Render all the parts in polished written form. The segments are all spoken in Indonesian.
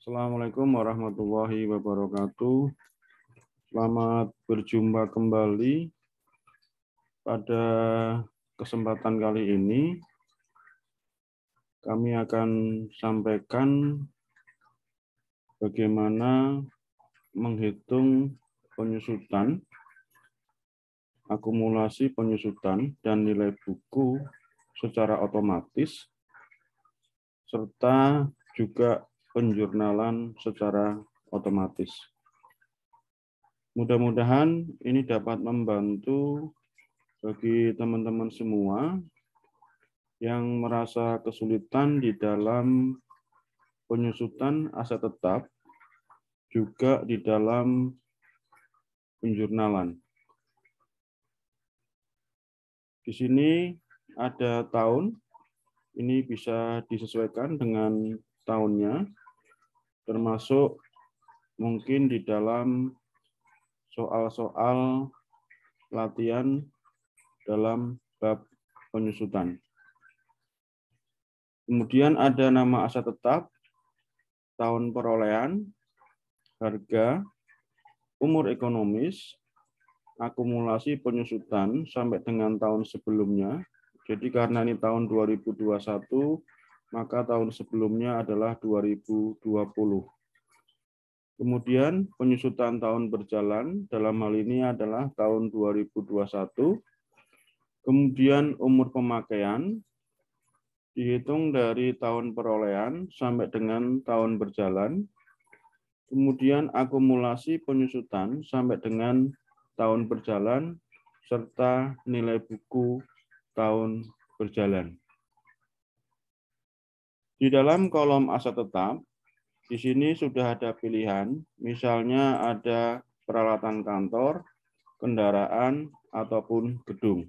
Assalamualaikum warahmatullahi wabarakatuh. Selamat berjumpa kembali. Pada kesempatan kali ini, kami akan sampaikan bagaimana menghitung penyusutan, akumulasi penyusutan, dan nilai buku secara otomatis, serta juga penjurnalan secara otomatis. Mudah-mudahan ini dapat membantu bagi teman-teman semua yang merasa kesulitan di dalam penyusutan aset tetap, juga di dalam penjurnalan. Di sini ada tahun, ini bisa disesuaikan dengan tahunnya, termasuk mungkin di dalam soal-soal latihan dalam bab penyusutan. Kemudian ada nama aset tetap, tahun perolehan, harga, umur ekonomis, akumulasi penyusutan sampai dengan tahun sebelumnya. Jadi karena ini tahun 2021, maka tahun sebelumnya adalah 2020. Kemudian penyusutan tahun berjalan, dalam hal ini adalah tahun 2021. Kemudian umur pemakaian, dihitung dari tahun perolehan sampai dengan tahun berjalan. Kemudian akumulasi penyusutan sampai dengan tahun berjalan, serta nilai buku tahun berjalan. Di dalam kolom aset tetap, di sini sudah ada pilihan, misalnya ada peralatan kantor, kendaraan, ataupun gedung.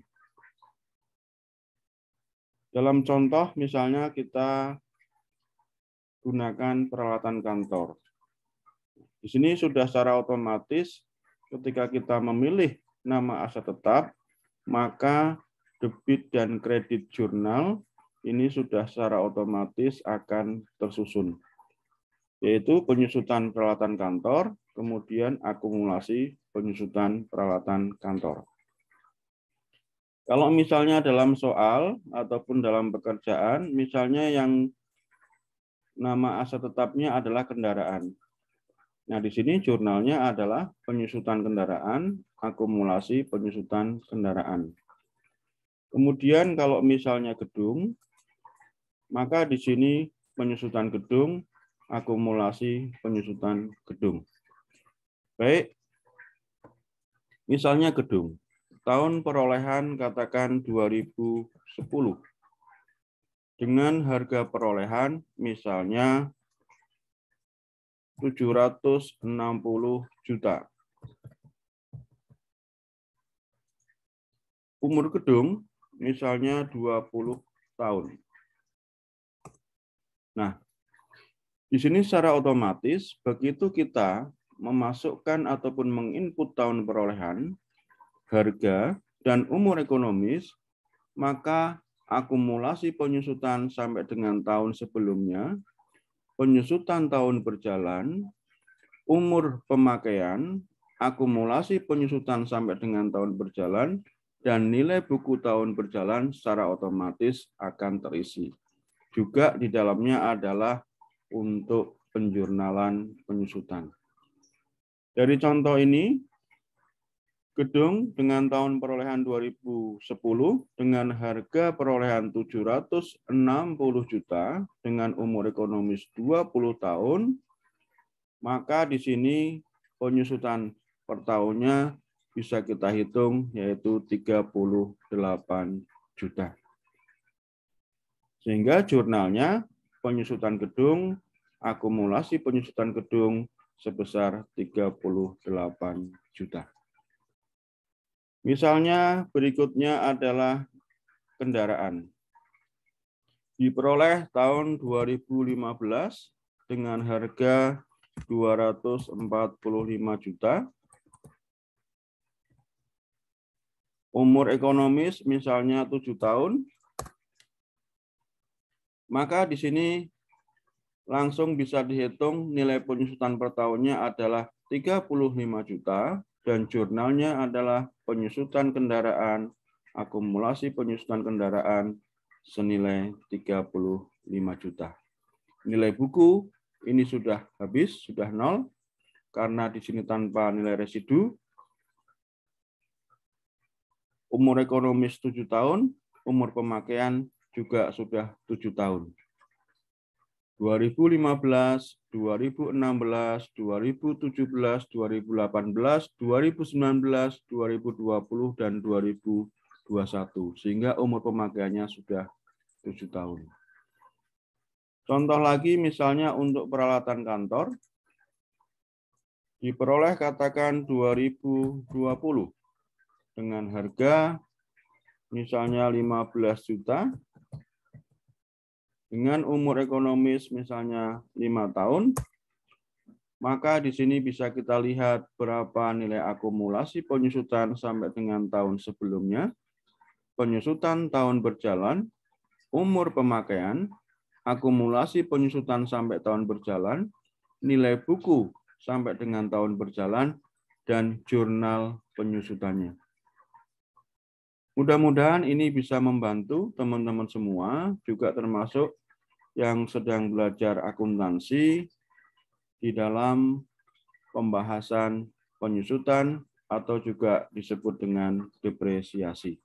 Dalam contoh, misalnya kita gunakan peralatan kantor. Di sini sudah secara otomatis ketika kita memilih nama aset tetap, maka debit dan kredit jurnal ini sudah secara otomatis akan tersusun, yaitu penyusutan peralatan kantor, kemudian akumulasi penyusutan peralatan kantor. Kalau misalnya dalam soal ataupun dalam pekerjaan, misalnya yang nama aset tetapnya adalah kendaraan. Nah, di sini jurnalnya adalah penyusutan kendaraan, akumulasi penyusutan kendaraan. Kemudian kalau misalnya gedung, maka di sini penyusutan gedung, akumulasi penyusutan gedung. Baik, misalnya gedung. Tahun perolehan katakan 2010. Dengan harga perolehan misalnya 760 juta. Umur gedung misalnya 20 tahun. Nah, di sini secara otomatis begitu kita memasukkan ataupun menginput tahun perolehan, harga, dan umur ekonomis, maka akumulasi penyusutan sampai dengan tahun sebelumnya, penyusutan tahun berjalan, umur pemakaian, akumulasi penyusutan sampai dengan tahun berjalan, dan nilai buku tahun berjalan secara otomatis akan terisi. Juga di dalamnya adalah untuk penjurnalan penyusutan. Dari contoh ini, gedung dengan tahun perolehan 2010 dengan harga perolehan 760 juta dengan umur ekonomis 20 tahun, maka di sini penyusutan per tahunnya bisa kita hitung yaitu 38 juta. Sehingga jurnalnya penyusutan gedung, akumulasi penyusutan gedung sebesar 38 juta. Misalnya berikutnya adalah kendaraan. Diperoleh tahun 2015 dengan harga 245 juta. Umur ekonomis misalnya 7 tahun. Maka di sini langsung bisa dihitung nilai penyusutan per tahunnya adalah 35 juta dan jurnalnya adalah penyusutan kendaraan, akumulasi penyusutan kendaraan senilai 35 juta. Nilai buku ini sudah habis, sudah nol, karena di sini tanpa nilai residu. Umur ekonomis 7 tahun, umur pemakaian juga sudah 7 tahun. 2015, 2016, 2017, 2018, 2019, 2020, dan 2021. Sehingga umur pemakaiannya sudah 7 tahun. Contoh lagi misalnya untuk peralatan kantor, diperoleh katakan 2020 dengan harga misalnya 15 juta, dengan umur ekonomis misalnya 5 tahun, maka di sini bisa kita lihat berapa nilai akumulasi penyusutan sampai dengan tahun sebelumnya, penyusutan tahun berjalan, umur pemakaian, akumulasi penyusutan sampai tahun berjalan, nilai buku sampai dengan tahun berjalan, dan jurnal penyusutannya. Mudah-mudahan ini bisa membantu teman-teman semua, juga termasuk yang sedang belajar akuntansi di dalam pembahasan penyusutan atau juga disebut dengan depresiasi.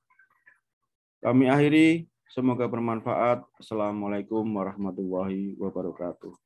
Kami akhiri, semoga bermanfaat. Assalamualaikum warahmatullahi wabarakatuh.